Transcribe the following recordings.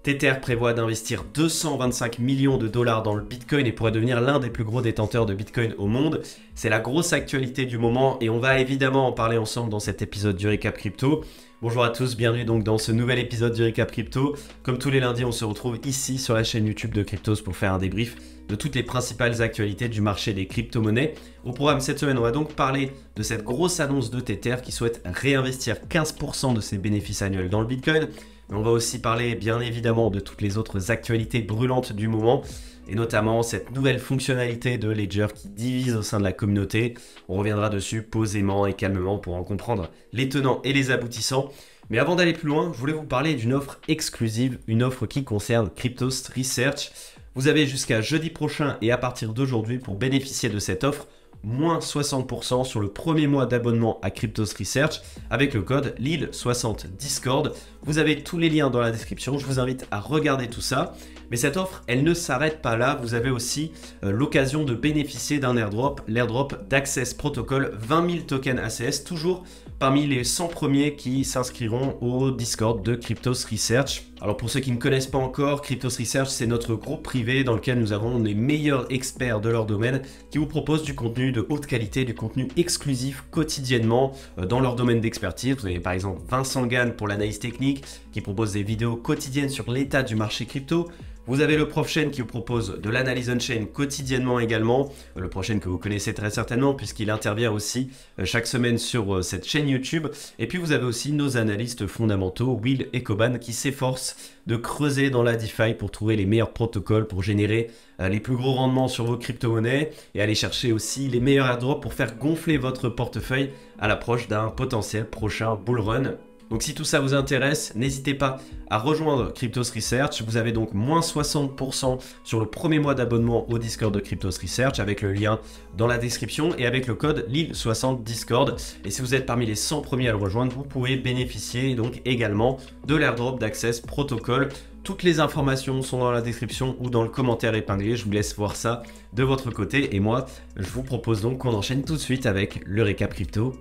Tether prévoit d'investir 225 millions de dollars dans le Bitcoin et pourrait devenir l'un des plus gros détenteurs de Bitcoin au monde. C'est la grosse actualité du moment et on va évidemment en parler ensemble dans cet épisode du Récap Crypto. Bonjour à tous, bienvenue donc dans ce nouvel épisode du Récap Crypto. Comme tous les lundis, on se retrouve ici sur la chaîne YouTube de Cryptos pour faire un débrief de toutes les principales actualités du marché des crypto-monnaies. Au programme cette semaine, on va donc parler de cette grosse annonce de Tether qui souhaite réinvestir 15% de ses bénéfices annuels dans le Bitcoin. Mais on va aussi parler bien évidemment de toutes les autres actualités brûlantes du moment et notamment cette nouvelle fonctionnalité de Ledger qui divise au sein de la communauté. On reviendra dessus posément et calmement pour en comprendre les tenants et les aboutissants. Mais avant d'aller plus loin, je voulais vous parler d'une offre exclusive, une offre qui concerne Cryptos Research. Vous avez jusqu'à jeudi prochain et à partir d'aujourd'hui pour bénéficier de cette offre, moins 60% sur le premier mois d'abonnement à Cryptos Research avec le code LIL60 Discord. Vous avez tous les liens dans la description, je vous invite à regarder tout ça. Mais cette offre, elle ne s'arrête pas là, vous avez aussi l'occasion de bénéficier d'un airdrop, l'airdrop d'Access Protocol, 20 000 tokens ACS, toujours parmi les 100 premiers qui s'inscriront au Discord de Cryptos Research. Alors pour ceux qui ne connaissent pas encore, Cryptos Research, c'est notre groupe privé dans lequel nous avons les meilleurs experts de leur domaine qui vous proposent du contenu de haute qualité, du contenu exclusif quotidiennement dans leur domaine d'expertise. Vous avez par exemple Vincent Gann pour l'analyse technique qui propose des vidéos quotidiennes sur l'état du marché crypto. Vous avez le Profchain qui vous propose de l'analyse on-chain quotidiennement également. Le Profchain que vous connaissez très certainement puisqu'il intervient aussi chaque semaine sur cette chaîne YouTube. Et puis vous avez aussi nos analystes fondamentaux, Will et Coban, qui s'efforcent de creuser dans la DeFi pour trouver les meilleurs protocoles pour générer les plus gros rendements sur vos crypto-monnaies et aller chercher aussi les meilleurs airdrops pour faire gonfler votre portefeuille à l'approche d'un potentiel prochain bull run. Donc si tout ça vous intéresse, n'hésitez pas à rejoindre Cryptos Research. Vous avez donc moins 60% sur le premier mois d'abonnement au Discord de Cryptos Research avec le lien dans la description et avec le code LIL60 Discord. Et si vous êtes parmi les 100 premiers à le rejoindre, vous pouvez bénéficier donc également de l'airdrop d'Access Protocol. Toutes les informations sont dans la description ou dans le commentaire épinglé. Je vous laisse voir ça de votre côté. Et moi, je vous propose donc qu'on enchaîne tout de suite avec le récap crypto.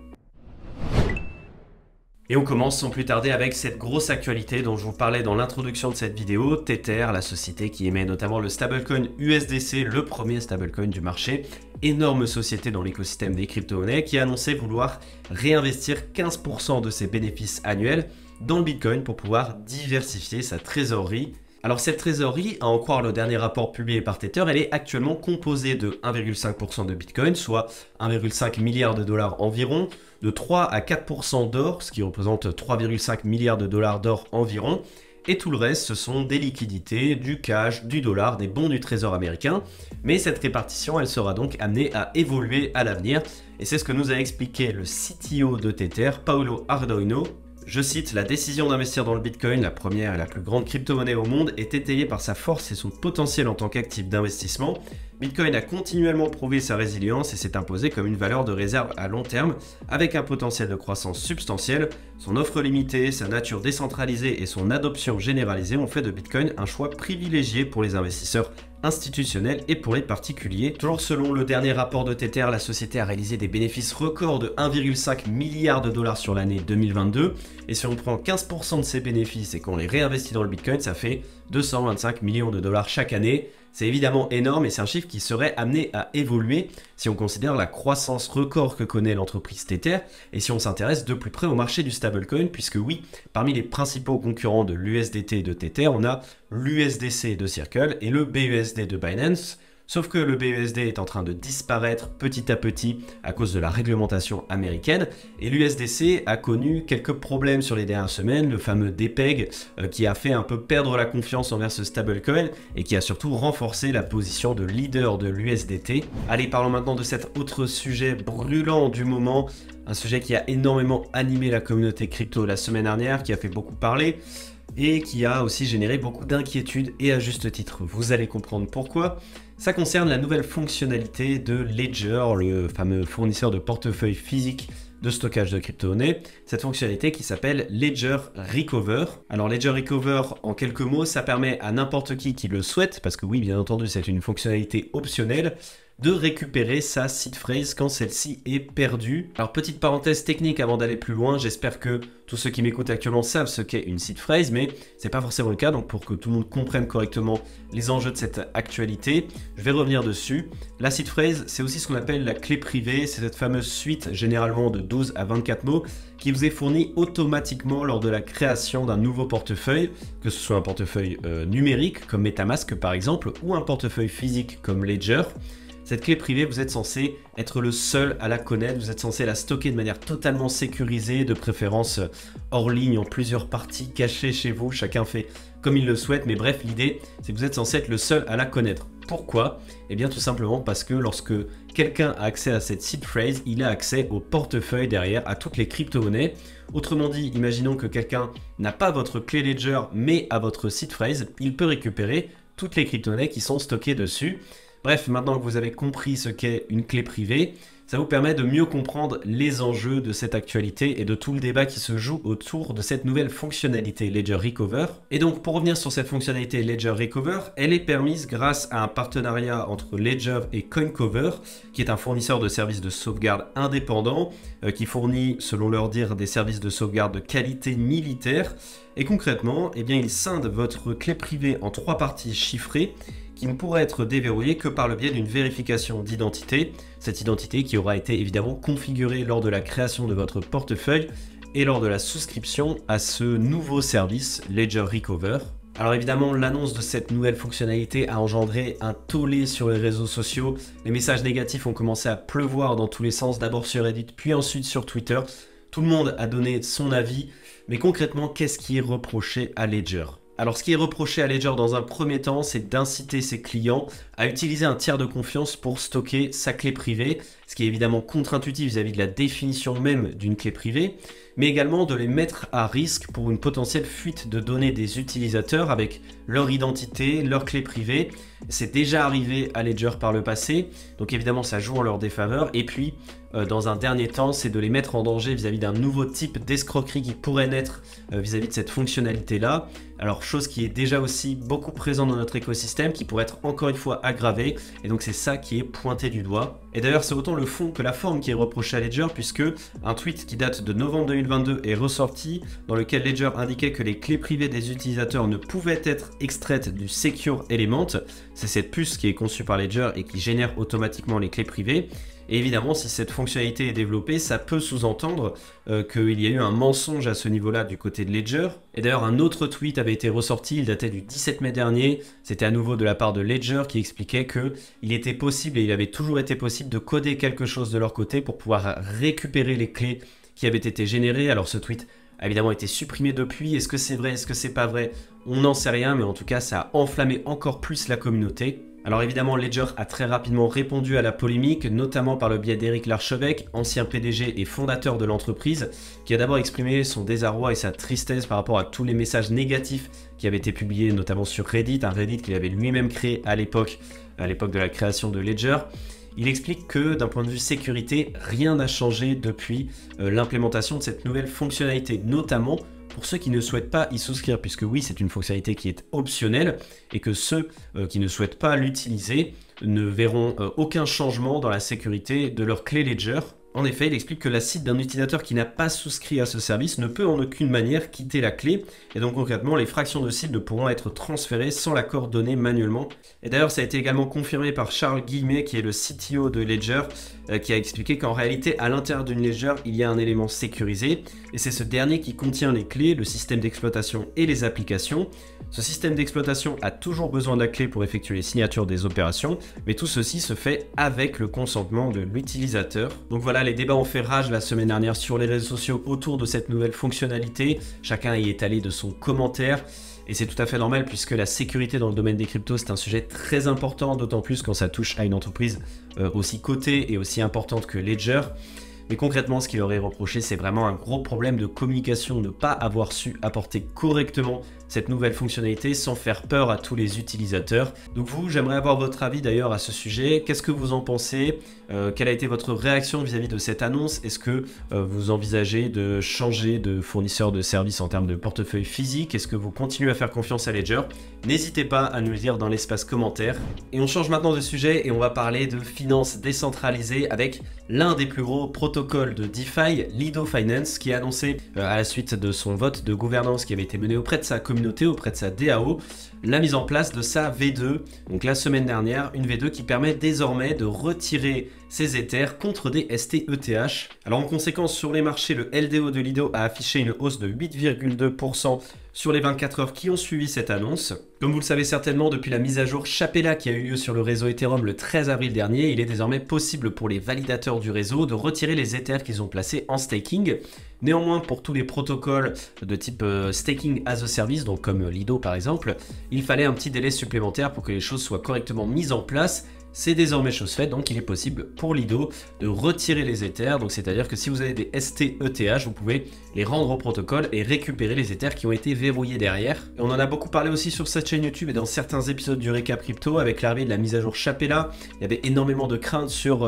Et on commence sans plus tarder avec cette grosse actualité dont je vous parlais dans l'introduction de cette vidéo, Tether, la société qui émet notamment le stablecoin USDC, le premier stablecoin du marché, énorme société dans l'écosystème des crypto-monnaies qui a annoncé vouloir réinvestir 15% de ses bénéfices annuels dans le Bitcoin pour pouvoir diversifier sa trésorerie. Alors cette trésorerie, à en croire le dernier rapport publié par Tether, elle est actuellement composée de 1,5% de Bitcoin, soit 1,5 milliard de dollars environ, de 3 à 4% d'or, ce qui représente 3,5 milliards de dollars d'or environ, et tout le reste, ce sont des liquidités, du cash, du dollar, des bons du trésor américain. Mais cette répartition, elle sera donc amenée à évoluer à l'avenir, et c'est ce que nous a expliqué le CTO de Tether, Paolo Ardoino. Je cite, la décision d'investir dans le Bitcoin, la première et la plus grande crypto-monnaie au monde, est étayée par sa force et son potentiel en tant qu'actif d'investissement. Bitcoin a continuellement prouvé sa résilience et s'est imposé comme une valeur de réserve à long terme, avec un potentiel de croissance substantiel. Son offre limitée, sa nature décentralisée et son adoption généralisée ont fait de Bitcoin un choix privilégié pour les investisseurs institutionnels et pour les particuliers. Toujours selon le dernier rapport de Tether, la société a réalisé des bénéfices records de 1,5 milliard de dollars sur l'année 2022. Et si on prend 15% de ces bénéfices et qu'on les réinvestit dans le Bitcoin, ça fait 225 millions de dollars chaque année. C'est évidemment énorme et c'est un chiffre qui serait amené à évoluer si on considère la croissance record que connaît l'entreprise Tether et si on s'intéresse de plus près au marché du stablecoin, puisque oui, parmi les principaux concurrents de l'USDT de Tether, on a l'USDC de Circle et le BUSD de Binance. Sauf que le BUSD est en train de disparaître petit à petit à cause de la réglementation américaine et l'USDC a connu quelques problèmes sur les dernières semaines, le fameux DPEG qui a fait un peu perdre la confiance envers ce stablecoin et qui a surtout renforcé la position de leader de l'USDT. Allez, parlons maintenant de cet autre sujet brûlant du moment, un sujet qui a énormément animé la communauté crypto la semaine dernière, qui a fait beaucoup parler et qui a aussi généré beaucoup d'inquiétudes et à juste titre. Vous allez comprendre pourquoi. Ça concerne la nouvelle fonctionnalité de Ledger, le fameux fournisseur de portefeuille physique de stockage de crypto-monnaies. Cette fonctionnalité qui s'appelle Ledger Recover. Alors Ledger Recover, en quelques mots, ça permet à n'importe qui le souhaite, parce que oui, bien entendu, c'est une fonctionnalité optionnelle, de récupérer sa seed phrase quand celle-ci est perdue. Alors petite parenthèse technique avant d'aller plus loin, j'espère que tous ceux qui m'écoutent actuellement savent ce qu'est une seed phrase, mais c'est pas forcément le cas, donc pour que tout le monde comprenne correctement les enjeux de cette actualité, je vais revenir dessus. La seed phrase, c'est aussi ce qu'on appelle la clé privée, c'est cette fameuse suite généralement de 12 à 24 mots qui vous est fournie automatiquement lors de la création d'un nouveau portefeuille, que ce soit un portefeuille numérique comme MetaMask par exemple, ou un portefeuille physique comme Ledger. Cette clé privée, vous êtes censé être le seul à la connaître, vous êtes censé la stocker de manière totalement sécurisée, de préférence hors ligne, en plusieurs parties cachées chez vous, chacun fait comme il le souhaite, mais bref, l'idée, c'est que vous êtes censé être le seul à la connaître. Pourquoi? Eh bien tout simplement parce que lorsque quelqu'un a accès à cette seed phrase, il a accès au portefeuille derrière, à toutes les crypto-monnaies. Autrement dit, imaginons que quelqu'un n'a pas votre clé Ledger, mais a votre seed phrase, il peut récupérer toutes les crypto-monnaies qui sont stockées dessus. Bref, maintenant que vous avez compris ce qu'est une clé privée, ça vous permet de mieux comprendre les enjeux de cette actualité et de tout le débat qui se joue autour de cette nouvelle fonctionnalité Ledger Recover. Et donc, pour revenir sur cette fonctionnalité Ledger Recover, elle est permise grâce à un partenariat entre Ledger et CoinCover, qui est un fournisseur de services de sauvegarde indépendant, qui fournit, selon leur dire, des services de sauvegarde de qualité militaire. Et concrètement, eh bien, il scinde votre clé privée en 3 parties chiffrées, qui ne pourra être déverrouillé que par le biais d'une vérification d'identité, cette identité qui aura été évidemment configurée lors de la création de votre portefeuille et lors de la souscription à ce nouveau service Ledger Recover. Alors évidemment, l'annonce de cette nouvelle fonctionnalité a engendré un tollé sur les réseaux sociaux. Les messages négatifs ont commencé à pleuvoir dans tous les sens, d'abord sur Reddit, puis ensuite sur Twitter. Tout le monde a donné son avis, mais concrètement, qu'est-ce qui est reproché à Ledger ? Alors ce qui est reproché à Ledger dans un premier temps, c'est d'inciter ses clients à utiliser un tiers de confiance pour stocker sa clé privée, ce qui est évidemment contre-intuitif vis-à-vis de la définition même d'une clé privée, mais également de les mettre à risque pour une potentielle fuite de données des utilisateurs avec leur identité, leur clé privée. C'est déjà arrivé à Ledger par le passé, donc évidemment ça joue en leur défaveur. Et puis dans un dernier temps, c'est de les mettre en danger vis-à-vis d'un nouveau type d'escroquerie qui pourrait naître vis-à-vis de cette fonctionnalité-là. Alors chose qui est déjà aussi beaucoup présente dans notre écosystème, qui pourrait être encore une fois aggravée, et donc c'est ça qui est pointé du doigt. Et d'ailleurs c'est autant le fond que la forme qui est reproché à Ledger, puisque un tweet qui date de novembre 2022 est ressorti, dans lequel Ledger indiquait que les clés privées des utilisateurs ne pouvaient être extraites du Secure Element. C'est cette puce qui est conçue par Ledger et qui génère automatiquement les clés privées. Et évidemment, si cette fonctionnalité est développée, ça peut sous-entendre qu'il y a eu un mensonge à ce niveau-là du côté de Ledger. Et d'ailleurs, un autre tweet avait été ressorti, il datait du 17 mai dernier. C'était à nouveau de la part de Ledger qui expliquait qu'il était possible, et il avait toujours été possible, de coder quelque chose de leur côté pour pouvoir récupérer les clés qui avaient été générées. Alors ce tweet a évidemment été supprimé depuis. Est-ce que c'est vrai? Est-ce que c'est pas vrai? On n'en sait rien, mais en tout cas, ça a enflammé encore plus la communauté. Alors évidemment, Ledger a très rapidement répondu à la polémique, notamment par le biais d'Éric Larchevêque, ancien PDG et fondateur de l'entreprise, qui a d'abord exprimé son désarroi et sa tristesse par rapport à tous les messages négatifs qui avaient été publiés, notamment sur Reddit, un Reddit qu'il avait lui-même créé à l'époque de la création de Ledger. Il explique que d'un point de vue sécurité, rien n'a changé depuis l'implémentation de cette nouvelle fonctionnalité, notamment pour ceux qui ne souhaitent pas y souscrire, puisque oui, c'est une fonctionnalité qui est optionnelle et que ceux qui ne souhaitent pas l'utiliser ne verront aucun changement dans la sécurité de leur clé Ledger. En effet, il explique que la cible d'un utilisateur qui n'a pas souscrit à ce service ne peut en aucune manière quitter la clé, et donc concrètement, les fractions de cible ne pourront être transférées sans l'accord donné manuellement. Et d'ailleurs, ça a été également confirmé par Charles Guillemet, qui est le CTO de Ledger, qui a expliqué qu'en réalité, à l'intérieur d'une Ledger, il y a un élément sécurisé, et c'est ce dernier qui contient les clés, le système d'exploitation et les applications. Ce système d'exploitation a toujours besoin de la clé pour effectuer les signatures des opérations, mais tout ceci se fait avec le consentement de l'utilisateur. Donc voilà, les débats ont fait rage la semaine dernière sur les réseaux sociaux autour de cette nouvelle fonctionnalité. Chacun y est allé de son commentaire. Et c'est tout à fait normal puisque la sécurité dans le domaine des cryptos, c'est un sujet très important, d'autant plus quand ça touche à une entreprise aussi cotée et aussi importante que Ledger. Mais concrètement, ce qu'il aurait reproché, c'est vraiment un gros problème de communication, ne pas avoir su apporter correctement cette nouvelle fonctionnalité sans faire peur à tous les utilisateurs. Donc vous, j'aimerais avoir votre avis d'ailleurs à ce sujet. Qu'est-ce que vous en pensez? Quelle a été votre réaction vis-à-vis de cette annonce? Est-ce que vous envisagez de changer de fournisseur de services en termes de portefeuille physique? Est-ce que vous continuez à faire confiance à Ledger? N'hésitez pas à nous le dire dans l'espace commentaire. Et on change maintenant de sujet et on va parler de finances décentralisées avec l'un des plus gros protocoles de DeFi, Lido Finance, qui a annoncé à la suite de son vote de gouvernance qui avait été mené auprès de sa communauté, auprès de sa DAO, la mise en place de sa V2, donc la semaine dernière, une V2 qui permet désormais de retirer ses Ethers contre des STETH. Alors en conséquence, sur les marchés, le LDO de Lido a affiché une hausse de 8,2% sur les 24 heures qui ont suivi cette annonce. Comme vous le savez certainement, depuis la mise à jour Chapella qui a eu lieu sur le réseau Ethereum le 13 avril dernier, il est désormais possible pour les validateurs du réseau de retirer les Ethers qu'ils ont placés en staking. Néanmoins, pour tous les protocoles de type staking as a service, donc comme Lido par exemple, il fallait un petit délai supplémentaire pour que les choses soient correctement mises en place. C'est désormais chose faite, donc il est possible pour Lido de retirer les Ethers. Donc c'est-à-dire que si vous avez des STETH, vous pouvez les rendre au protocole et récupérer les Ethers qui ont été verrouillés derrière. Et on en a beaucoup parlé aussi sur cette chaîne YouTube et dans certains épisodes du Récap Crypto avec l'arrivée de la mise à jour Chapella. Il y avait énormément de craintes sur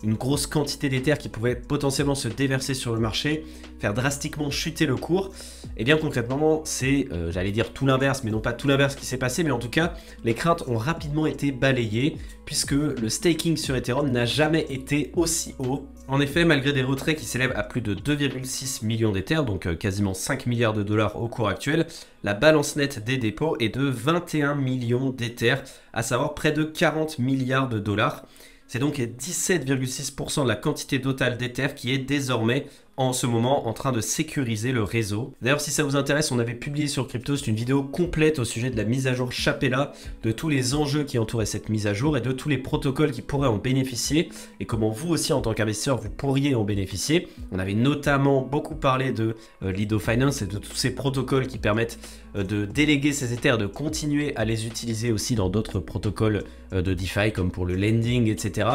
une grosse quantité d'Ethers qui pouvaient potentiellement se déverser sur le marché, faire drastiquement chuter le cours. Et bien concrètement, c'est, j'allais dire tout l'inverse, mais non pas tout l'inverse qui s'est passé, mais en tout cas, les craintes ont rapidement été balayées puisque le staking sur Ethereum n'a jamais été aussi haut. En effet, malgré des retraits qui s'élèvent à plus de 2,6 millions d'Ethers, donc quasiment 5 milliards de dollars au cours actuel, la balance nette des dépôts est de 21 millions d'Ethers, à savoir près de 40 milliards de dollars. C'est donc 17,6% de la quantité totale d'Ether qui est désormais en ce moment en train de sécuriser le réseau. D'ailleurs, si ça vous intéresse, on avait publié sur Cryptost une vidéo complète au sujet de la mise à jour Chapella, de tous les enjeux qui entouraient cette mise à jour et de tous les protocoles qui pourraient en bénéficier et comment vous aussi en tant qu'investisseur vous pourriez en bénéficier. On avait notamment beaucoup parlé de Lido Finance et de tous ces protocoles qui permettent de déléguer ces Ethers, de continuer à les utiliser aussi dans d'autres protocoles de DeFi comme pour le lending, etc.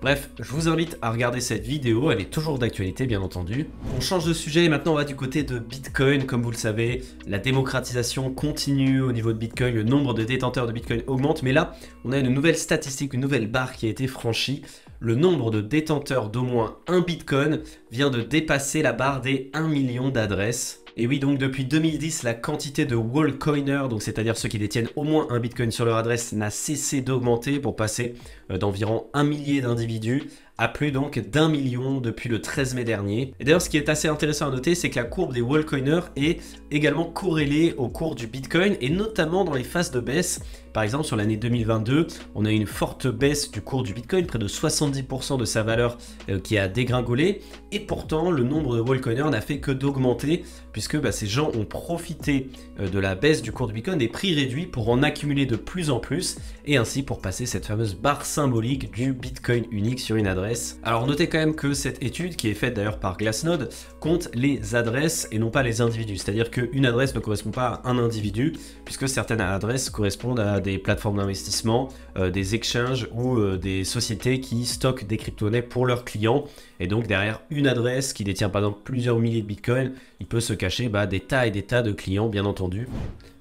Bref, je vous invite à regarder cette vidéo, elle est toujours d'actualité bien entendu. On change de sujet et maintenant on va du côté de Bitcoin. Comme vous le savez, la démocratisation continue au niveau de Bitcoin, le nombre de détenteurs de Bitcoin augmente, mais là on a une nouvelle statistique, une nouvelle barre qui a été franchie. Le nombre de détenteurs d'au moins un Bitcoin vient de dépasser la barre des 1 million d'adresses. Et oui, donc depuis 2010, la quantité de Wallcoiners, donc c'est-à-dire ceux qui détiennent au moins un Bitcoin sur leur adresse, n'a cessé d'augmenter pour passer d'environ 1 millier d'individus à plus donc d'1 million depuis le 13 mai dernier. Et d'ailleurs, ce qui est assez intéressant à noter, c'est que la courbe des Wallcoiners est également corrélée au cours du Bitcoin et notamment dans les phases de baisse. Par exemple, sur l'année 2022, on a eu une forte baisse du cours du Bitcoin, près de 70% de sa valeur qui a dégringolé. Et pourtant, le nombre de Wallcoiners n'a fait que d'augmenter, puisque ces gens ont profité de la baisse du cours du Bitcoin, des prix réduits pour en accumuler de plus en plus, et ainsi pour passer cette fameuse barre symbolique du Bitcoin unique sur une adresse. Alors notez quand même que cette étude, qui est faite d'ailleurs par Glassnode, compte les adresses et non pas les individus. C'est-à-dire qu'une adresse ne correspond pas à un individu, puisque certaines adresses correspondent à des plateformes d'investissement, des exchanges ou des sociétés qui stockent des crypto-monnaies pour leurs clients. Et donc derrière une adresse qui détient par exemple plusieurs milliers de bitcoins, il peut se cacher des tas et des tas de clients bien entendu.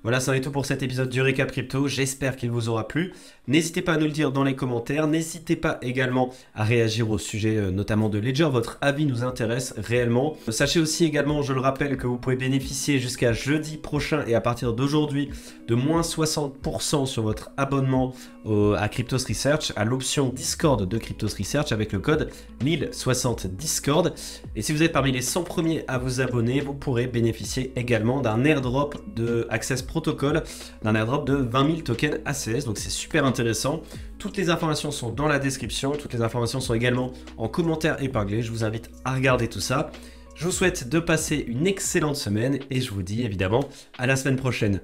Voilà, c'en est tout pour cet épisode du Récap Crypto, j'espère qu'il vous aura plu. N'hésitez pas à nous le dire dans les commentaires, n'hésitez pas également à réagir au sujet notamment de Ledger, votre avis nous intéresse réellement. Sachez aussi également, je le rappelle, que vous pouvez bénéficier jusqu'à jeudi prochain et à partir d'aujourd'hui de moins 60% sur votre abonnement à Cryptos Research, à l'option Discord de Cryptos Research avec le code LIL60Discord. Et si vous êtes parmi les 100 premiers à vous abonner, vous pourrez bénéficier également d'un airdrop de Access Protocol, d'un airdrop de 20 000 tokens ACS, donc c'est super intéressant. Toutes les informations sont dans la description, toutes les informations sont également en commentaire épinglé, je vous invite à regarder tout ça. Je vous souhaite de passer une excellente semaine et je vous dis évidemment à la semaine prochaine.